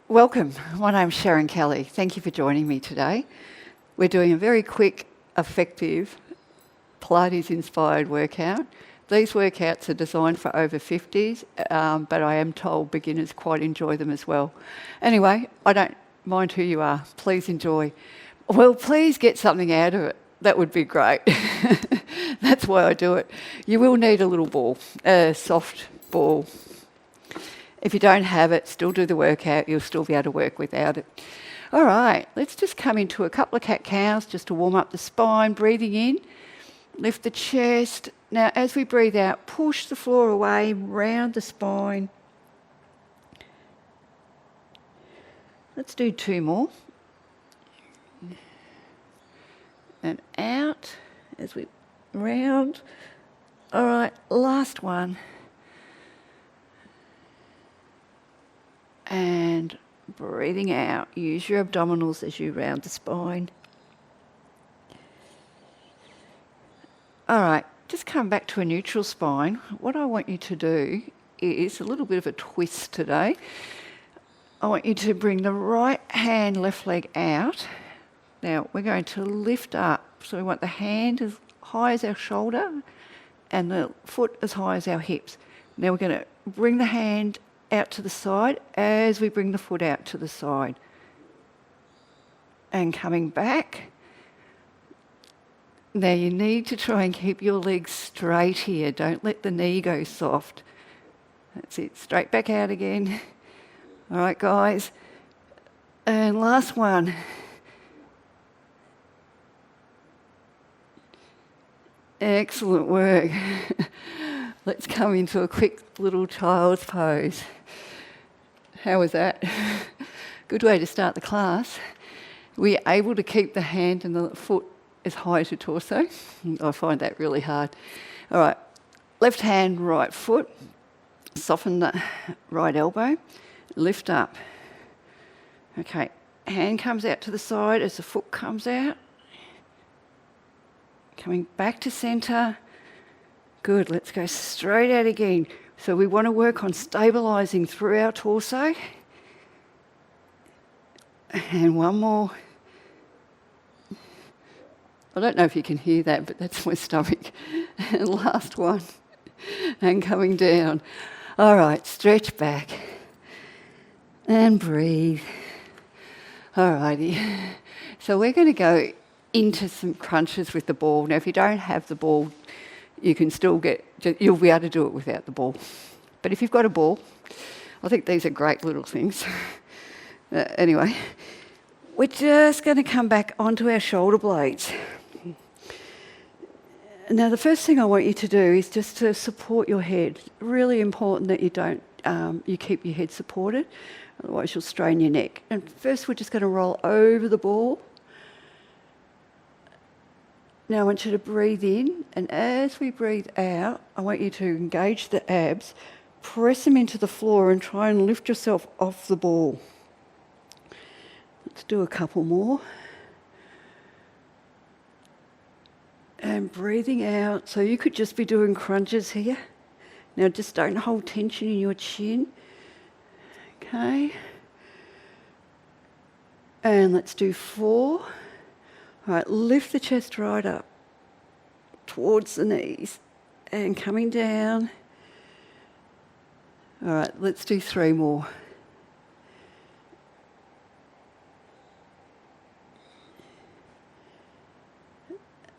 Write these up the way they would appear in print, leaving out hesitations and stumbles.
Welcome. My name's Sharon Kelly. Thank you for joining me today. We're doing a very quick, effective, Pilates-inspired workout. These workouts are designed for over 50s, but I am told beginners quite enjoy them as well. Anyway, I don't mind who you are. Please enjoy. Well, please get something out of it. That would be great. That's why I do it. You will need a little ball, a soft ball. If you don't have it, still do the workout. You'll still be able to work without it. All right, let's just come into a couple of cat-cows just to warm up the spine, breathing in. Lift the chest. Now, as we breathe out, push the floor away, round the spine. Let's do 2 more. And out as we round. All right, last one. And breathing out. Use your abdominals as you round the spine. All right, just come back to a neutral spine. What I want you to do is a little bit of a twist today. I want you to bring the right hand, left leg out. Now, we're going to lift up. So we want the hand as high as our shoulder and the foot as high as our hips. Now we're going to bring the hand out to the side as we bring the foot out to the side. And coming back. Now you need to try and keep your legs straight here. Don't let the knee go soft. That's it. Straight back out again. All right, guys. And last one. Excellent work. Let's come into a quick little child's pose. How was that? Good way to start the class. We're able to keep the hand and the foot as high as your torso. I find that really hard. All right, left hand, right foot. Soften the right elbow. Lift up. Okay, hand comes out to the side as the foot comes out. Coming back to centre. Good, let's go straight out again. So we want to work on stabilising through our torso. And one more. I don't know if you can hear that, but that's my stomach. And last one. And coming down. All right, stretch back. And breathe. All righty. So we're going to go into some crunches with the ball. Now, if you don't have the ball, you can still you'll be able to do it without the ball. But if you've got a ball, I think these are great little things. Anyway, we're just going to come back onto our shoulder blades. Now, the first thing I want you to do is just to support your head. Really important that you keep your head supported, otherwise you'll strain your neck. And first we're just going to roll over the ball. Now I want you to breathe in, and as we breathe out, I want you to engage the abs, press them into the floor and try and lift yourself off the ball. Let's do a couple more. And breathing out, so you could just be doing crunches here. Now just don't hold tension in your chin. Okay. And let's do 4. All right, lift the chest right up towards the knees and coming down. All right, let's do 3 more.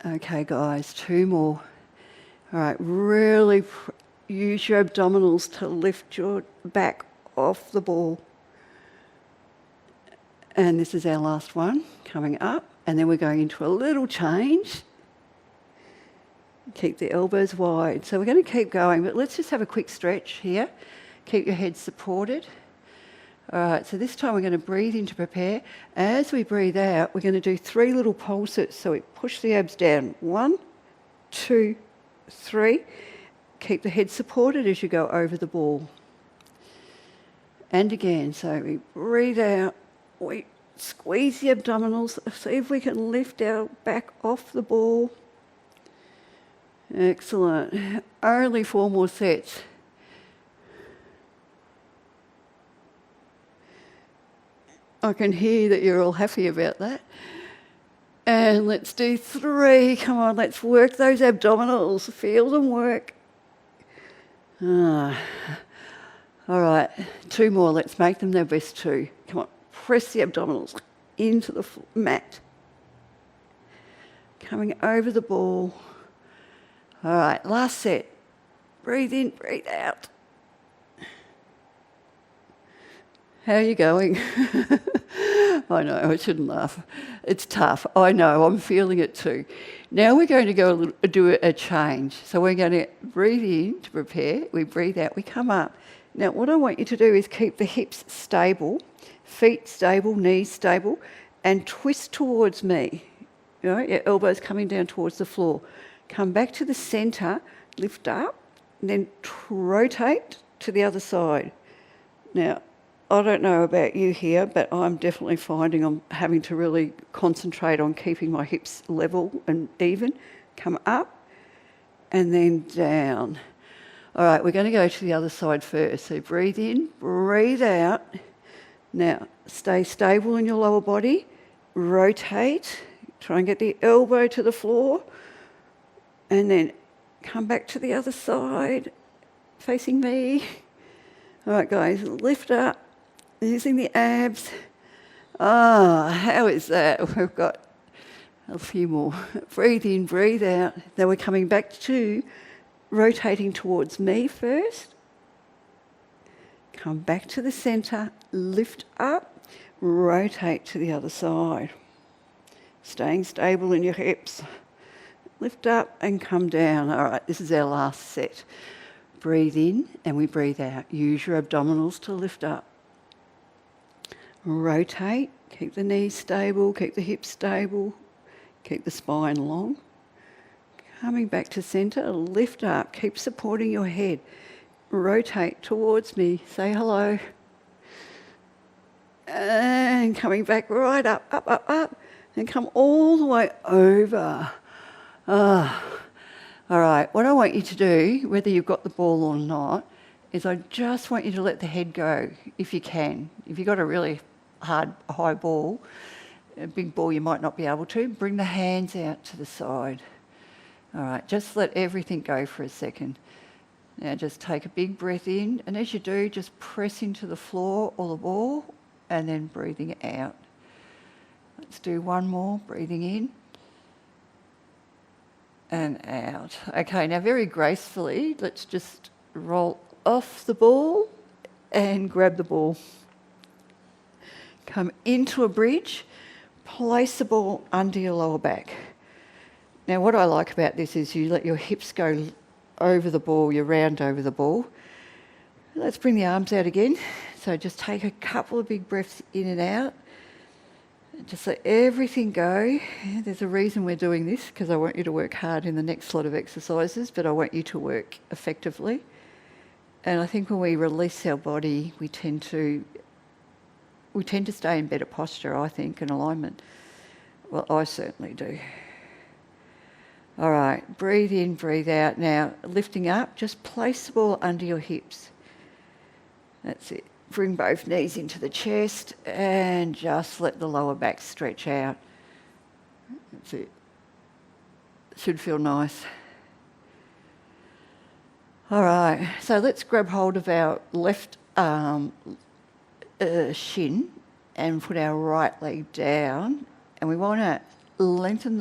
Okay, guys, 2 more. All right, really use your abdominals to lift your back off the ball. And this is our last one, coming up. And then we're going into a little change. Keep the elbows wide. So we're going to keep going, but let's just have a quick stretch here. Keep your head supported. All right, so this time we're going to breathe in to prepare. As we breathe out, we're going to do 3 little pulses. So we push the abs down. 1, 2, 3. Keep the head supported as you go over the ball. And again, so we breathe out. We squeeze the abdominals, see if we can lift our back off the ball. Excellent. Only 4 more sets. I can hear that you're all happy about that. And let's do 3. Come on, let's work those abdominals. Feel them work. All right, 2 more. Let's make them their best 2. Come on, press the abdominals into the mat. Coming over the ball. All right, last set. Breathe in, breathe out. How are you going? I know, I shouldn't laugh. It's tough. I know, I'm feeling it too. Now we're going to do a change. So we're going to breathe in to prepare. We breathe out, we come up. Now what I want you to do is keep the hips stable, feet stable, knees stable, and twist towards me. You know, your elbows coming down towards the floor. Come back to the centre, lift up, and then rotate to the other side. Now, I don't know about you here, but I'm definitely finding I'm having to really concentrate on keeping my hips level and even. Come up and then down. All right, we're going to go to the other side first. So breathe in, breathe out. Now, stay stable in your lower body. Rotate. Try and get the elbow to the floor. And then come back to the other side, facing me. All right, guys, lift up. Using the abs. How is that? We've got a few more. Breathe in, breathe out. Then we're coming back to rotating towards me first. Come back to the centre, lift up, rotate to the other side. Staying stable in your hips. Lift up and come down. All right, this is our last set. Breathe in and we breathe out. Use your abdominals to lift up. Rotate, keep the knees stable, keep the hips stable, keep the spine long. Coming back to centre, lift up, keep supporting your head. Rotate towards me, say hello. And coming back right up, up, up, up, and come all the way over. All right, what I want you to do, whether you've got the ball or not, is I just want you to let the head go if you can. If you've got a really high ball, a big ball you might not be able to, bring the hands out to the side. All right, just let everything go for a second. Now just take a big breath in, and as you do, just press into the floor or the ball, and then breathing out. Let's do 1 more, breathing in and out. Okay, now very gracefully, let's just roll off the ball and grab the ball. Come into a bridge, place the ball under your lower back. Now what I like about this is you let your hips go over the ball, you round over the ball. Let's bring the arms out again. So just take a couple of big breaths in and out. Just let everything go. There's a reason we're doing this, because I want you to work hard in the next lot of exercises, but I want you to work effectively. And I think when we release our body, we tend to stay in better posture, I think, and alignment. Well, I certainly do. All right, breathe in, breathe out. Now, lifting up, just place the ball under your hips. That's it. Bring both knees into the chest and just let the lower back stretch out. That's it. Should feel nice. All right, so let's grab hold of our left shin and put our right leg down, and we want to lengthen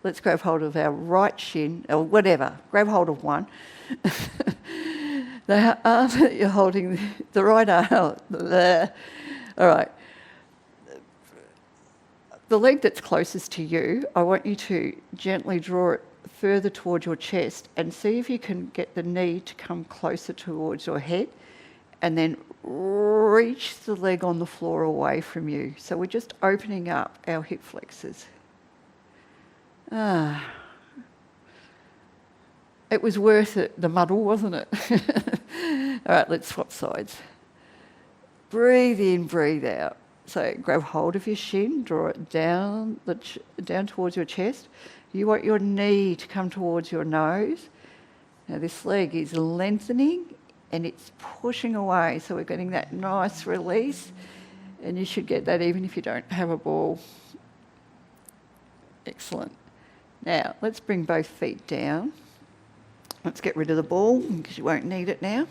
let's grab hold of our right shin, or whatever, grab hold of one. The arm that you're holding, the right arm, there. All right. The leg that's closest to you, I want you to gently draw it further towards your chest and see if you can get the knee to come closer towards your head, and then reach the leg on the floor away from you. So we're just opening up our hip flexors. It was worth it, the muddle, wasn't it? All right, let's swap sides. Breathe in, breathe out. So grab hold of your shin, draw it down towards your chest. You want your knee to come towards your nose. Now this leg is lengthening and it's pushing away. So we're getting that nice release, and you should get that even if you don't have a ball. Excellent. Now, let's bring both feet down. Let's get rid of the ball because you won't need it now.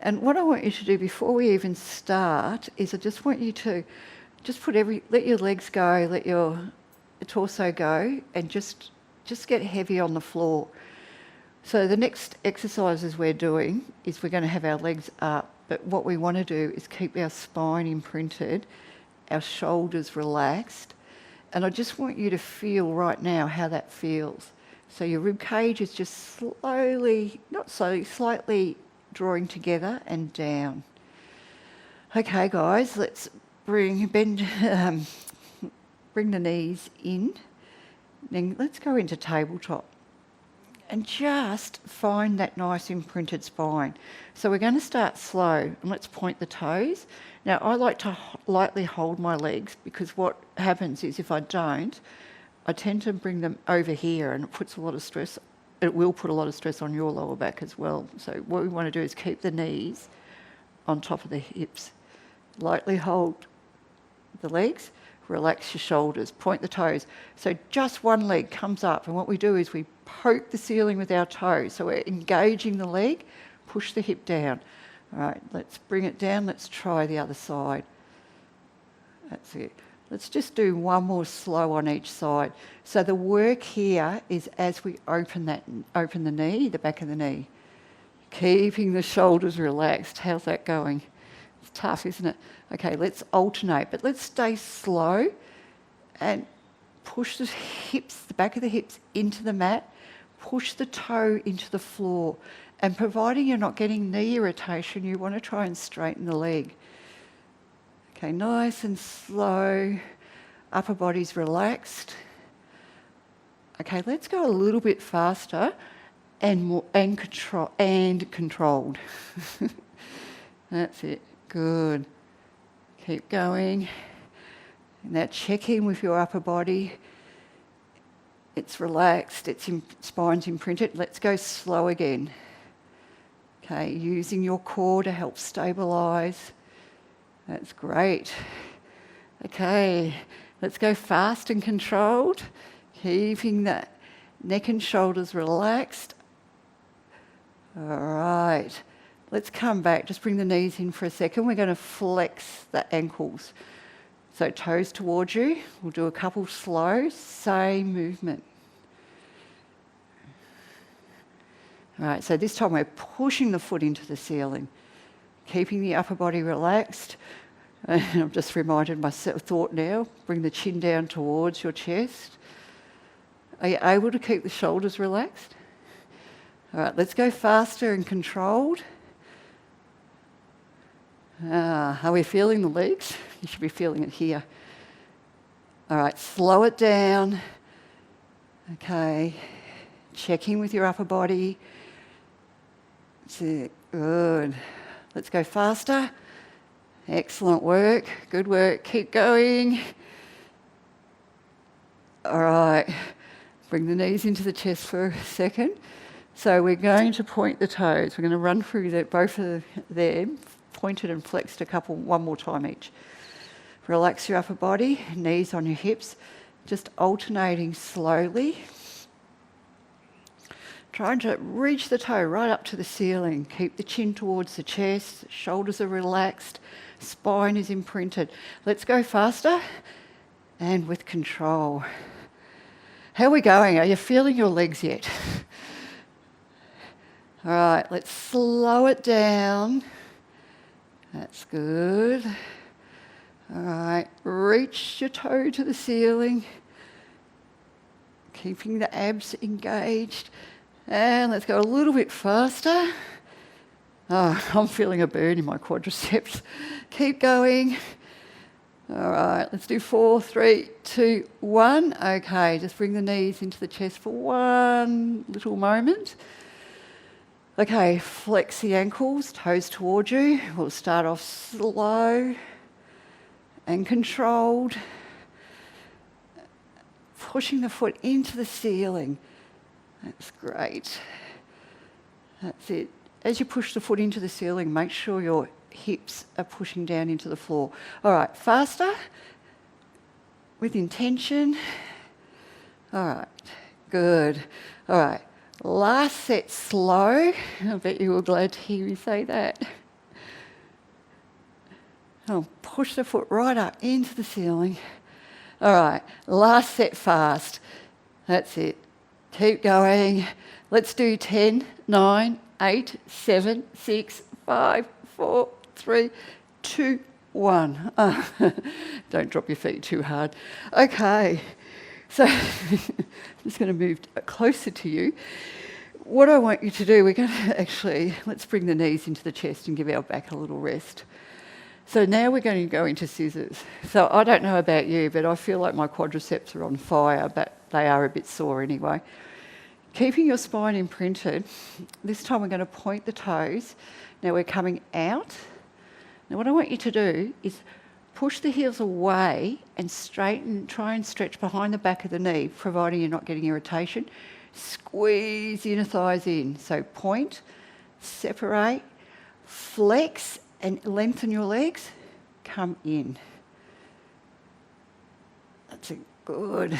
And what I want you to do before we even start is I just want you to just let your legs go, let your torso go, and just get heavy on the floor. So the next exercises we're doing is we're going to have our legs up, but what we want to do is keep our spine imprinted, our shoulders relaxed, and I just want you to feel right now how that feels. So your rib cage is just slightly drawing together and down. Okay, guys, let's bring the knees in. Then let's go into tabletop and just find that nice imprinted spine. So we're going to start slow, and let's point the toes. Now, I like to lightly hold my legs because what happens is if I don't, I tend to bring them over here, and it puts a lot of stress. It will put a lot of stress on your lower back as well. So what we want to do is keep the knees on top of the hips. Lightly hold the legs, relax your shoulders, point the toes. So just one leg comes up, and what we do is we poke the ceiling with our toes. So we're engaging the leg, push the hip down. All right, let's bring it down. Let's try the other side. That's it. Let's just do one more slow on each side. So the work here is as we open the knee, the back of the knee, keeping the shoulders relaxed. How's that going? It's tough, isn't it? Okay, let's alternate, but let's stay slow and push the hips, the back of the hips into the mat, push the toe into the floor, and providing you're not getting knee irritation, you want to try and straighten the leg. Okay, nice and slow, upper body's relaxed. Okay, let's go a little bit faster and controlled. That's it, good. Keep going. Now check in with your upper body. It's relaxed, spine's imprinted. Let's go slow again. Okay, using your core to help stabilise. That's great. Okay, let's go fast and controlled, keeping that neck and shoulders relaxed. All right, let's come back. Just bring the knees in for a second. We're going to flex the ankles. So toes towards you. We'll do a couple slow, same movement. All right, so this time we're pushing the foot into the ceiling, keeping the upper body relaxed. And I've just reminded myself, thought now, bring the chin down towards your chest. Are you able to keep the shoulders relaxed? All right, let's go faster and controlled. Are we feeling the legs? You should be feeling it here. All right, slow it down. Okay, checking with your upper body. That's it, good. Let's go faster. Excellent work, good work, keep going. All right, bring the knees into the chest for a second. So we're going to point the toes. We're going to run through both of them, pointed and flexed one more time each. Relax your upper body, knees on your hips, just alternating slowly. Trying to reach the toe right up to the ceiling. Keep the chin towards the chest, shoulders are relaxed, spine is imprinted. Let's go faster and with control. How are we going? Are you feeling your legs yet? All right, let's slow it down. That's good. All right, reach your toe to the ceiling. Keeping the abs engaged. And let's go a little bit faster. Oh, I'm feeling a burn in my quadriceps. Keep going. All right, let's do 4, 3, 2, 1. Okay, just bring the knees into the chest for one little moment. Okay, flex the ankles, toes towards you. We'll start off slow and controlled. Pushing the foot into the ceiling. That's great. That's it. as you push the foot into the ceiling, make sure your hips are pushing down into the floor. All right, faster, with intention. All right, good. All right, last set slow. I bet you were glad to hear me say that. Oh, push the foot right up into the ceiling. All right, last set fast. That's it. Keep going. Let's do 10, 9, 8, 7, 6, 5, 4, 3, 2, 1. Don't drop your feet too hard. Okay, so I'm just going to move closer to you. What I want you to do, we're going to actually, let's bring the knees into the chest and give our back a little rest. So now we're going to go into scissors. So I don't know about you, but I feel like my quadriceps are on fire, but they are a bit sore anyway. Keeping your spine imprinted, this time we're going to point the toes. Now we're coming out. Now what I want you to do is push the heels away and straighten, try and stretch behind the back of the knee, providing you're not getting irritation. Squeeze the inner thighs in. So point, separate, flex, and lengthen your legs. Come in. That's it. Good.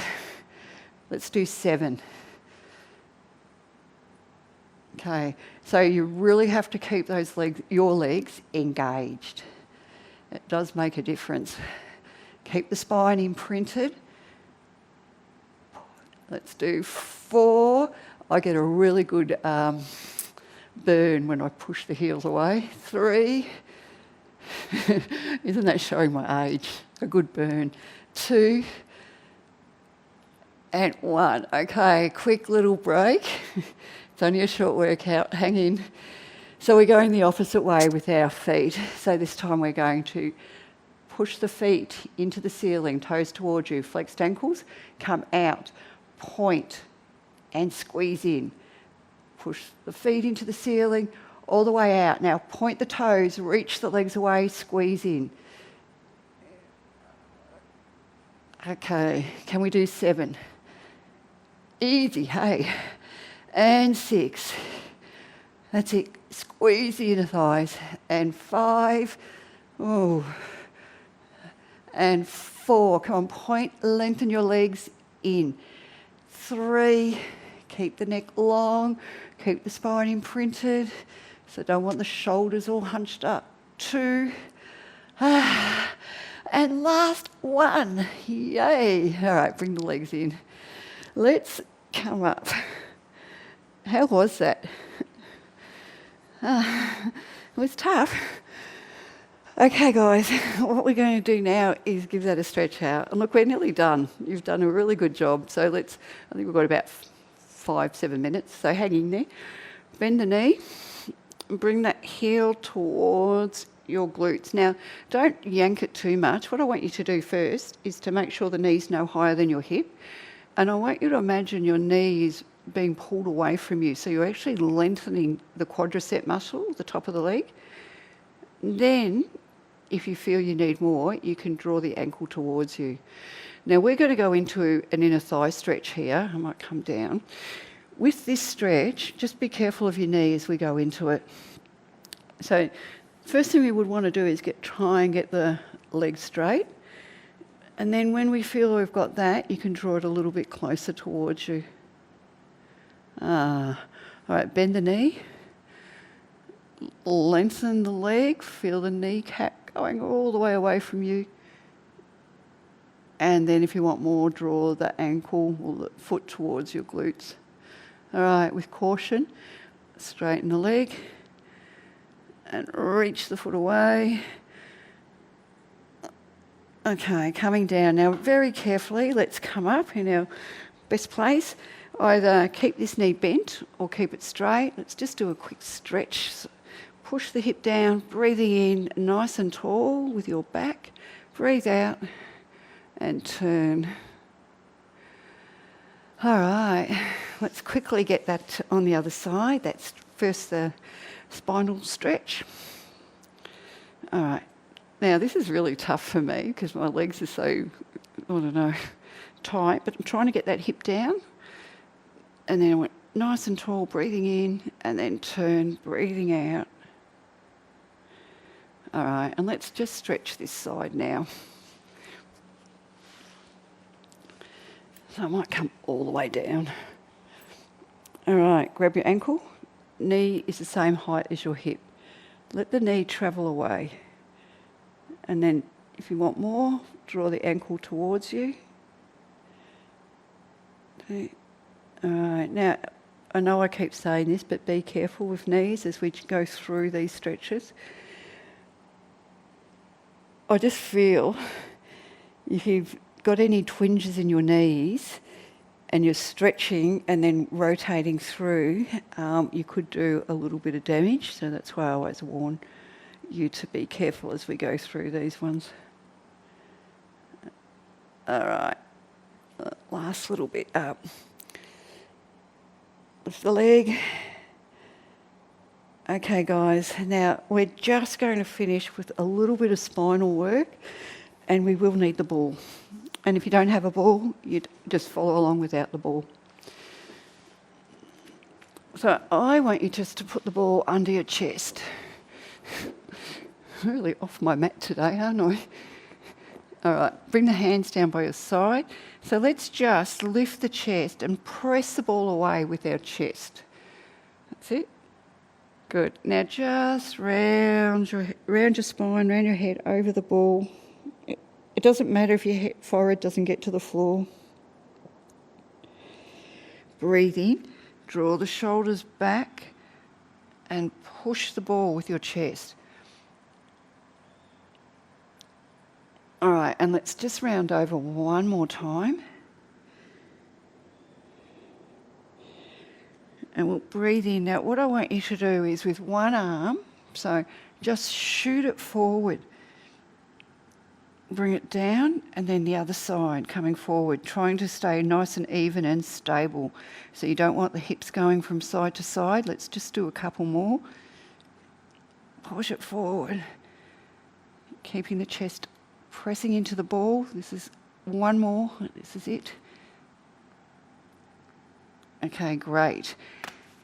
Let's do 7. Okay, so you really have to keep those legs, your legs, engaged. It does make a difference. Keep the spine imprinted. Let's do 4. I get a really good burn when I push the heels away. 3. Isn't that showing my age? A good burn. 2. And 1. Okay, quick little break. It's only a short workout, hang in. So we're going the opposite way with our feet. So this time we're going to push the feet into the ceiling, toes towards you, flexed ankles, come out, point and squeeze in. Push the feet into the ceiling, all the way out. Now point the toes, reach the legs away, squeeze in. Okay, can we do 7? Easy, hey. And 6. That's it. Squeeze the inner thighs. And 5. Oh. And 4. Come on, point, lengthen your legs in. 3. Keep the neck long. Keep the spine imprinted. So don't want the shoulders all hunched up. 2. And last 1. Yay. All right, bring the legs in. Let's come up. How was that? It was tough. Okay, guys, what we're going to do now is give that a stretch out. And look, we're nearly done. You've done a really good job. So I think we've got about 5-7 minutes. So hang in there. Bend the knee. Bring that heel towards your glutes. Now, don't yank it too much. What I want you to do first is to make sure the knee's no higher than your hip. And I want you to imagine your knee is being pulled away from you. So you're actually lengthening the quadricep muscle, the top of the leg. Then, if you feel you need more, you can draw the ankle towards you. Now we're going to go into an inner thigh stretch here. I might come down. With this stretch, just be careful of your knee as we go into it. So first thing we would want to do is try and get the leg straight. And then when we feel we've got that, you can draw it a little bit closer towards you. All right, bend the knee. Lengthen the leg. Feel the kneecap going all the way away from you. And then if you want more, draw the ankle or the foot towards your glutes. All right, with caution, straighten the leg and reach the foot away. Okay, coming down. Now, very carefully, let's come up in our best place. Either keep this knee bent or keep it straight. Let's just do a quick stretch. Push the hip down, breathing in nice and tall with your back. Breathe out and turn. All right, let's quickly get that on the other side. That's first the spinal stretch. All right. Now, this is really tough for me because my legs are so, I don't know, tight, but I'm trying to get that hip down. And then I went nice and tall, breathing in, and then turn, breathing out. All right, and let's just stretch this side now. So I might come all the way down. All right, grab your ankle. Knee is the same height as your hip. Let the knee travel away. And then if you want more, draw the ankle towards you. Okay. All right, now I know I keep saying this, but be careful with knees as we go through these stretches. I just feel if you've got any twinges in your knees and you're stretching and then rotating through, you could do a little bit of damage. So that's why I always warn you to be careful as we go through these ones. All right, last little bit up. Lift the leg. Okay, guys, now we're just going to finish with a little bit of spinal work, and we will need the ball. And if you don't have a ball, you just follow along without the ball. So I want you just to put the ball under your chest. Really off my mat today, aren't I? All right, bring the hands down by your side. So let's just lift the chest and press the ball away with our chest. That's it. Good. Now just round your spine, round your head, over the ball. It doesn't matter if your forehead doesn't get to the floor. Breathe in, draw the shoulders back and push the ball with your chest. All right, and let's just round over one more time. And we'll breathe in. Now, what I want you to do is with one arm, so just shoot it forward. Bring it down, and then the other side, coming forward, trying to stay nice and even and stable. So you don't want the hips going from side to side. Let's just do a couple more. Push it forward. Keeping the chest pressing into the ball. This is one more. This is it. Okay, great.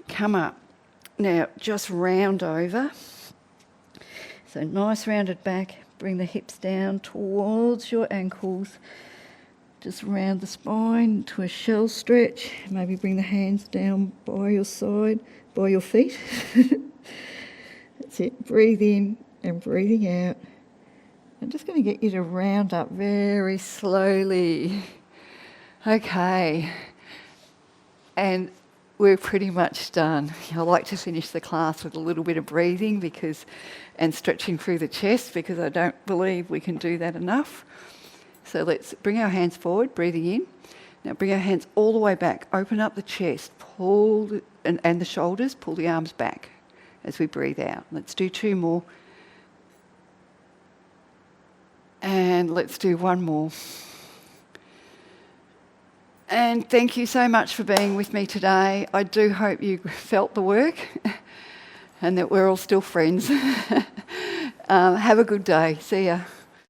Come up. Now, just round over. So nice rounded back. Bring the hips down towards your ankles. Just round the spine to a shell stretch. Maybe bring the hands down by your side, by your feet. That's it. Breathe in and breathing out. I'm just going to get you to round up very slowly. Okay. And we're pretty much done. I like to finish the class with a little bit of breathing and stretching through the chest, because I don't believe we can do that enough. So let's bring our hands forward, breathing in. Now bring our hands all the way back. Open up the chest, and the shoulders, pull the arms back as we breathe out. Let's do two more. And let's do one more. And thank you so much for being with me today. I do hope you felt the work and that we're all still friends. Have a good day. See ya.